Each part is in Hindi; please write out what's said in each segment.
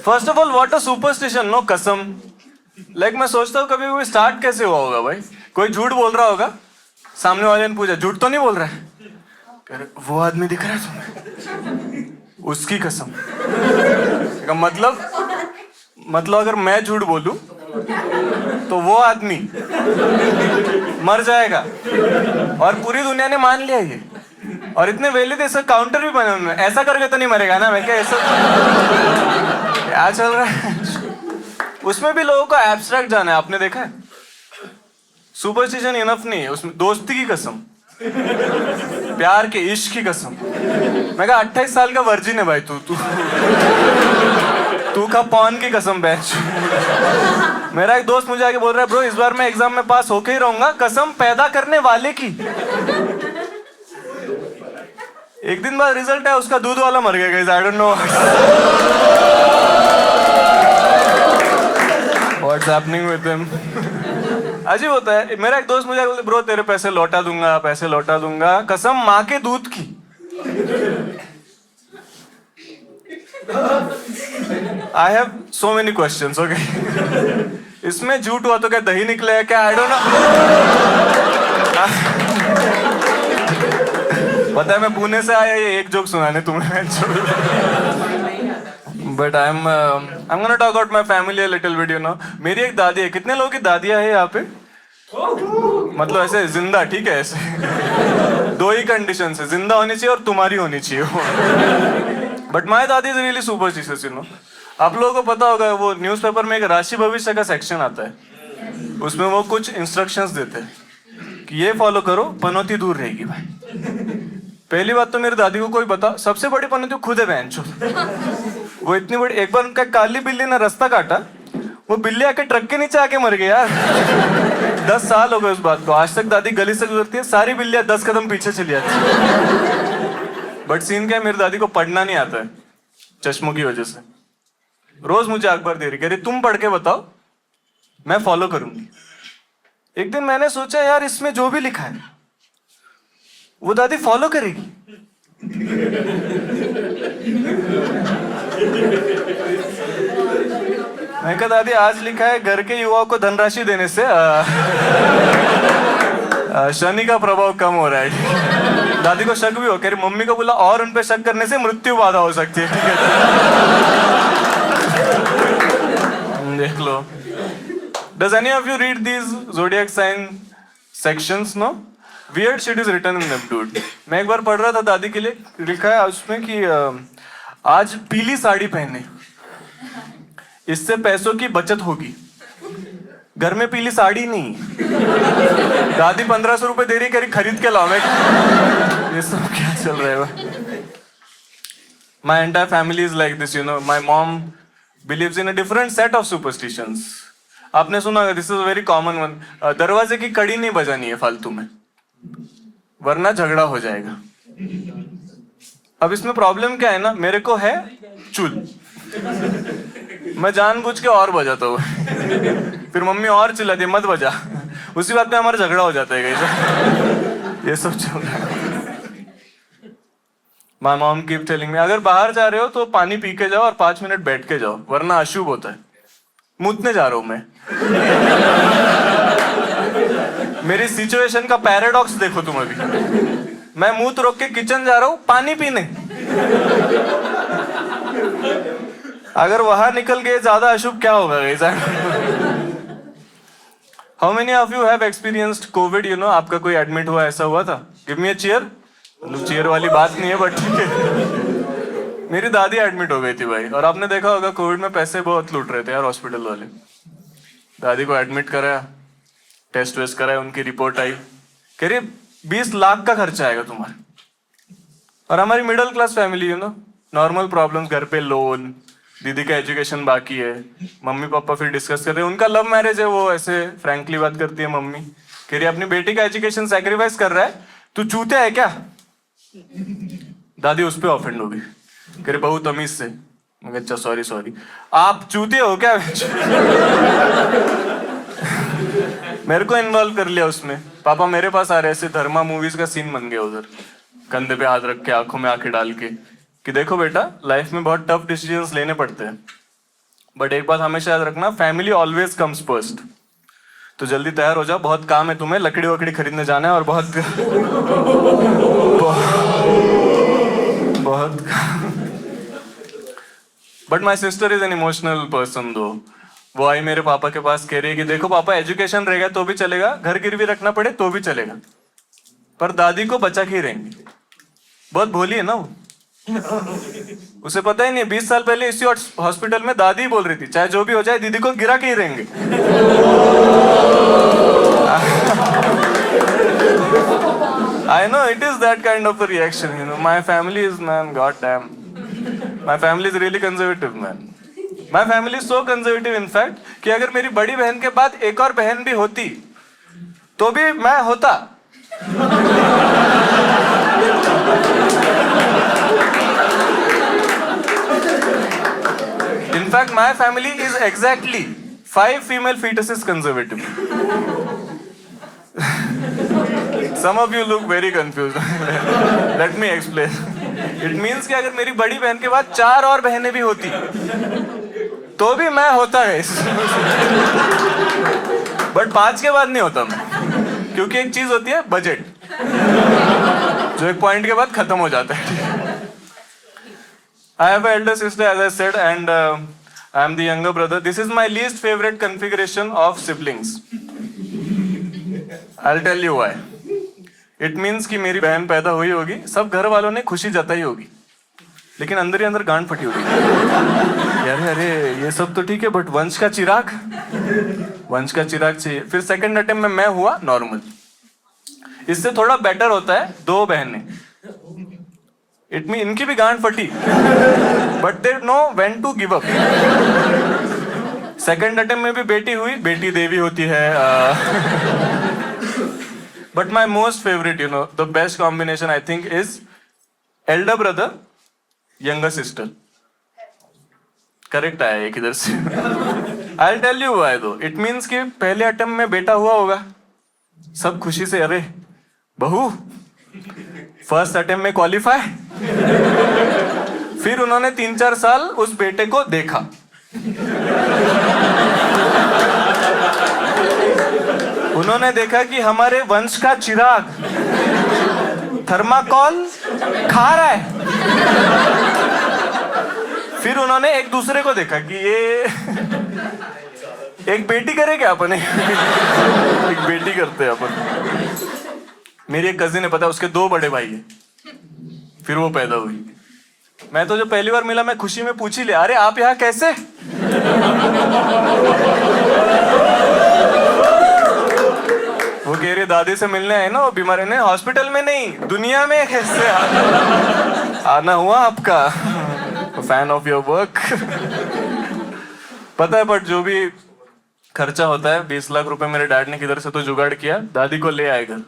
First of all what a superstition, no कसम। लाइक मैं सोचता हूँ कभी कभी स्टार्ट कैसे हुआ होगा भाई। कोई झूठ बोल रहा होगा, सामने वाले ने पूछा झूठ तो नहीं बोल रहा है, कह रहे, वो आदमी दिख रहा है तुम्हें, उसकी कसम। मतलब अगर मैं झूठ बोलूं तो वो आदमी मर जाएगा और पूरी दुनिया ने मान लिया ये। और इतने वेले तो ऐसा काउंटर भी बने हुए, ऐसा करके तो नहीं मरेगा ना, मैं क्या ऐसा क्या चल रहा है। उसमें भी लोगों को एब्स्ट्रैक्ट जाना है, आपने देखा है। सुपरस्टिशन इनफ नहीं है, उसमें दोस्ती की कसम, प्यार के इश्क की कसम। मैं कहा 28 साल का वर्जिन है भाई तू का पॉन की कसम बैच। मेरा एक दोस्त मुझे आके बोल रहा है ब्रो इस बार मैं एग्जाम में पास होके ही रहूंगा, कसम पैदा करने वाले की। एक दिन बाद रिजल्ट है, उसका दूध वाला मर गया guys, I don't know what's happening with him. अजीब होता है। मेरा एक दोस्त मुझे बोलते ब्रो तेरे पैसे लौटा दूंगा, कसम माँ के दूध की। I have so many questions, okay. इसमें झूठ हुआ तो क्या दही निकले है क्या, आई डोंट नो। पता है मैं पुणे से आया ये एक जोक सुनाने तुम्हें, but I am gonna talk about my family a little bit, you know. मेरी एक दादी है, कितने लोगों की दादियां है यहाँ पे? मतलब ऐसे जिंदा, ठीक है, ऐसे दो ही कंडीशन है, जिंदा होनी चाहिए और तुम्हारी होनी चाहिए। बट माय दादी is really superstitious, you know. आप लोगों को पता होगा वो न्यूज़पेपर में एक राशि भविष्य का सेक्शन आता है, उसमें वो कुछ इंस्ट्रक्शंस देते हैं कि ये फॉलो करो, पनौती दूर रहेगी भाई। पहली बात तो मेरी दादी को कोई बता, सबसे बड़ी पनौती खुद है बहन चोद। वो इतनी बड़ी, एक बार उनका काली बिल्ली ने रास्ता काटा, वो बिल्ली आके ट्रक के नीचे आके मर गई यार। 10 साल हो गए उस बात को, आज तक दादी गली से गुजरती है, सारी बिल्लियां 10 कदम पीछे चली जाती है। बट सीन क्या है, मेरी दादी को पढ़ना नहीं आता है चश्मों की वजह से। रोज मुझे अखबार दे रही, कह रही तुम पढ़ के बताओ, मैं फॉलो करूंगी। एक दिन मैंने सोचा यार इसमें जो भी लिखा है वो दादी फॉलो करेगी। मैं कहा दादी आज लिखा है घर के युवाओं को धनराशि देने से शनि का प्रभाव कम हो रहा है। दादी को शक भी हो, कह रही मम्मी को बोला और उन पे शक करने से मृत्यु बाधा हो सकती है, ठीक है। देख लो। Does any of you read these zodiac sign sections? No? Weird shit is written in them, dude. मैं एक बार पढ़ रहा था दादी के लिए, लिखा है उसमें कि आज पीली साड़ी पहने, इससे पैसों की बचत होगी। घर में पीली साड़ी नहीं, दादी 1500 रुपए दे रही, करी खरीद के लाओ। मैं ये सब क्या चल रहा है? My entire family is like this, you know. My mom believes in a different set of superstitions. आपने सुना होगा, this is a very common one, दरवाजे की कड़ी नहीं बजानी है फालतू में, वरना झगड़ा हो जाएगा। अब इसमें प्रॉब्लम क्या है ना, मेरे को है चुल, मैं जानबूझ के और बजाता हूँ। फिर मम्मी और चिल्लाती है मत बजा, उसी बात पे हमारा झगड़ा हो जाता है। ये सब चल रहा है। My mom keep telling me अगर बाहर जा रहे हो तो पानी पी के जाओ और 5 मिनट बैठ के जाओ, वरना अशुभ होता है। मुतने जा रहा हूं मैं। मेरी सिचुएशन का पैराडॉक्स देखो तुम अभी। मैं मूत रोक के किचन जा रहा हूं पानी पीने, अगर वहां निकल गए ज्यादा अशुभ क्या होगा guys? How many of you have experienced Covid? You know, आपका कोई एडमिट हुआ, ऐसा हुआ था? गिव मी अ चीयर। मतलब चीयर वाली बात नहीं है, बट ठीक है। मेरी दादी एडमिट हो गई थी भाई, और आपने देखा होगा कोविड में पैसे बहुत लूट रहे थे यार हॉस्पिटल वाले। दादी को एडमिट कराया, टेस्ट वेस्ट कराया, उनकी रिपोर्ट आई, कह रही 20 लाख का खर्चा आएगा तुम्हारा। और हमारी middle class family, you know, normal problems, घर पे लोन, दीदी का एजुकेशन बाकी है, मम्मी पापा फिर डिस्कस कर रहे हैं। उनका लव मैरिज है, वो ऐसे फ्रैंकली बात करती है मम्मी, कह रही अपनी बेटी का एजुकेशन सैक्रिफाइस कर रहा है, तू चूतिया है क्या? दादी उस पर ऑफेंड हो गई, कह रही बहुत तमीज से। मैं अच्छा सॉरी, आप चूतिए हो क्या? मेरे को इन्वॉल्व कर लिया उसमें। पापा मेरे पास आ रहे, ऐसे धर्मा मूवीज का सीन बन गया उधर, कंधे पे हाथ रख के, आंखों में आंखें डाल के, कि देखो बेटा, लाइफ में बहुत टफ डिसीजंस लेने पड़ते हैं, बट एक बात हमेशा याद रखना, फैमिली ऑलवेज कम्स फर्स्ट। तो जल्दी तैयार हो जाओ, बहुत काम है तुम्हें, लकड़ी वकड़ी खरीदने जाना है और बहुत बहुत but my sister is an emotional person दो। वो आई मेरे पापा के पास, कह रही है कि देखो पापा, एजुकेशन रहेगा तो भी चलेगा, घर गिरवी रखना पड़े तो भी चलेगा, पर दादी को बचा के ही रहेंगे। बहुत भोली है ना वो, उसे पता ही नहीं 20 साल पहले इसी हॉस्पिटल में दादी बोल रही थी चाहे जो भी हो जाए दीदी को गिरा के ही रहेंगे। I know it is that kind of a reaction, you know. My family is, man, goddamn. My family is really conservative, man. My family is so conservative, in fact, कि अगर मेरी बड़ी बहन के बाद एक और बहन भी होती, तो भी मैं होता। In fact, my family is exactly 5 female fetuses conservative. Some of you look very confused. Let me explain. It means कि अगर मेरी बड़ी बहन के बाद 4 और बहनें भी होती, तो भी मैं होता है। बट 5 के बाद नहीं होता मैं, क्योंकि एक चीज होती है बजट, जो एक पॉइंट के बाद खत्म हो जाता है। I have an elder sister, as I said, and I am the younger brother. This is my least favorite configuration of siblings. I'll tell you why. It means कि मेरी बहन पैदा हुई होगी, सब घर वालों ने खुशी जताई होगी, लेकिन अंदर ही अंदर गांड फटी होगी। अरे अरे ये सब तो ठीक है, बट वंश का चिराग चाहिए। फिर सेकंड अटेम्प्ट में मैं हुआ नॉर्मल। इससे थोड़ा बेटर होता है 2 बहनें, इट मीन इनकी भी गांड फटी, but they know when to give up. Second attempt में भी बेटी हुई, बेटी देवी होती है। But my most favourite, you know, the best combination I think is elder brother younger sister. Correct आया एक इधर से। I tell you why though. It means कि पहले अटेम्प्ट में बेटा हुआ होगा, सब खुशी से अरे बहू, फर्स्ट अटेम्प्ट में क्वालिफाई। फिर उन्होंने 3-4 साल उस बेटे को देखा, उन्होंने देखा कि हमारे वंश का चिराग थर्माकोल खा रहा है। फिर उन्होंने एक दूसरे को देखा कि ये एक बेटी करेगा अपन, एक बेटी करते हैं अपन। मेरी एक कजिन है, पता है, उसके 2 बड़े भाई है, फिर वो पैदा हुई। मैं तो जब पहली बार मिला, मैं खुशी में पूछ ही लिया, अरे आप यहाँ कैसे? वो कह रही दादी से मिलने आए ना, वो बीमार है ना, हॉस्पिटल में नहीं, दुनिया में कैसे आना हुआ आपका? Fan of your work. पता है, बट जो भी खर्चा होता है, 20 लाख रुपए मेरे डैड ने किधर से तो जुगाड़ किया, दादी को ले आए घर।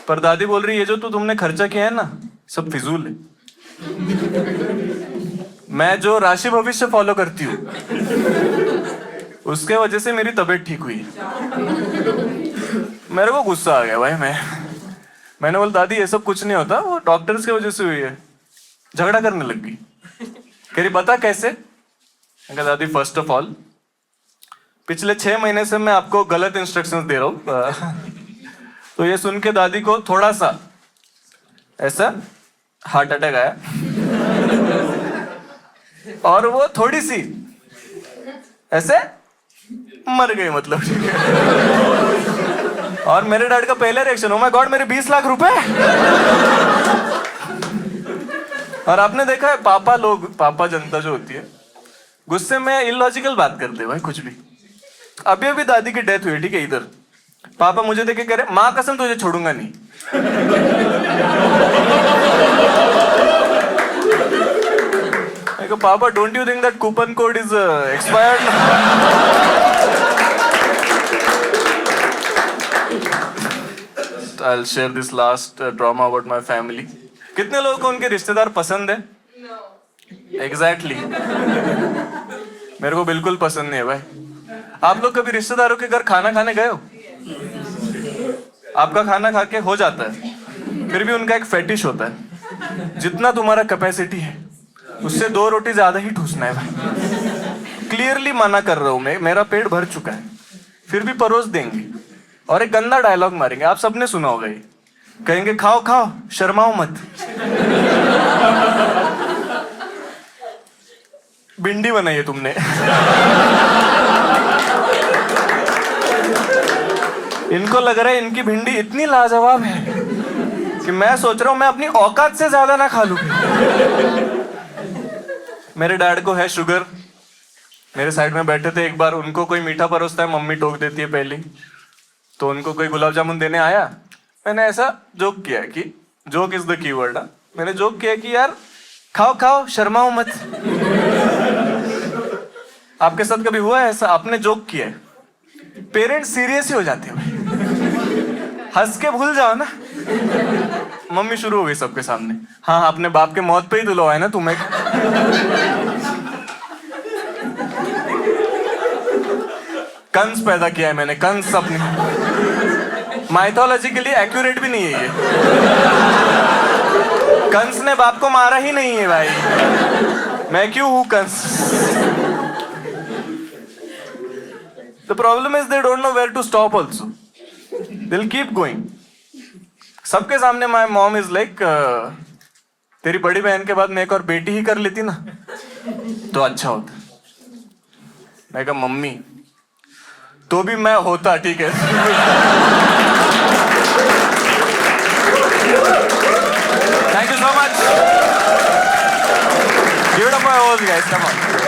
पर दादी बोल रही, ये जो तुमने खर्चा किया है ना, सब फिजूल है। मैं जो राशि भविष्य फॉलो करती हूँ, उसके वजह से मेरी तबीयत ठीक हुई। मेरे को गुस्सा आ गया भाई। मैंने बोला दादी ये सब कुछ नहीं होता, वो डॉक्टर्स की वजह से हुई है। झगड़ा करने लग गई, कह रही बता कैसे? मैं कहा दादी फर्स्ट ऑफ ऑल, पिछले 6 महीने से मैं आपको गलत इंस्ट्रक्शंस दे रहा हूँ। तो ये सुन के दादी को थोड़ा सा ऐसा हार्ट अटैक आया, और वो थोड़ी सी ऐसे मर गई, मतलब। और मेरे डैड का पहले रिएक्शन, ओ माय गॉड, मेरे 20 लाख रुपए। और आपने देखा है पापा जनता जो होती है, गुस्से में इलॉजिकल बात करते भाई, कुछ भी। अभी अभी दादी की डेथ हुई, ठीक है, इधर पापा मुझे देखे कह रहे, माँ कसम तुझे छोड़ूंगा नहीं। पापा don't you think that coupon code is expired? I'll share this last drama about my family. कितने लोगों को उनके रिश्तेदार पसंद है? Exactly. मेरे को बिल्कुल पसंद नहीं है भाई। आप लोग कभी रिश्तेदारों के घर खाना खाने गए हो? आपका खाना खा के हो जाता है, फिर भी उनका एक फेटिश होता है। जितना तुम्हारा कैपेसिटी है उससे 2 रोटी ज्यादा ही ठूसना है भाई। क्लियरली मना कर रहा हूं मैं, मेरा पेट भर चुका है, फिर भी परोस देंगे और एक गंदा डायलॉग मारेंगे, आप सबने सुना होगा ये, कहेंगे खाओ खाओ शर्माओ मत। भिंडी बनाई है तुमने। इनको लग रहा है इनकी भिंडी इतनी लाजवाब है कि मैं सोच रहा हूं मैं अपनी औकात से ज्यादा ना खा लूं। मेरे डैड को है शुगर, मेरे साइड में बैठे थे, एक बार उनको कोई मीठा परोसता है, मम्मी टोक देती है पहले, तो उनको कोई गुलाब जामुन देने आया, मैंने ऐसा जोक किया कि जोक इज द कीवर्ड, मैंने जोक किया कि यार खाओ खाओ शर्माओ मत। आपके साथ कभी हुआ है ऐसा, आपने जोक किया है, पेरेंट्स सीरियस ही हो जाते हैं, हंस के भूल जाओ ना। मम्मी शुरू हो गई सबके सामने, हाँ अपने बाप के मौत पे ही दुलवाया ना तुम्हें। कंस पैदा किया है मैंने, कंस अपने माइथोलॉजिकली एक्यूरेट भी नहीं है ये। कंस ने बाप को मारा ही नहीं है भाई, मैं क्यों हूं Kans. The problem is they don't know where to stop also. They'll keep going. सबके सामने my mom is like तेरी बड़ी बहन के बाद मैं एक और बेटी ही कर लेती ना तो अच्छा होता। मैं कहा मम्मी तो भी मैं होता, ठीक है। Thank you so much. Give it up for our host guys, come on.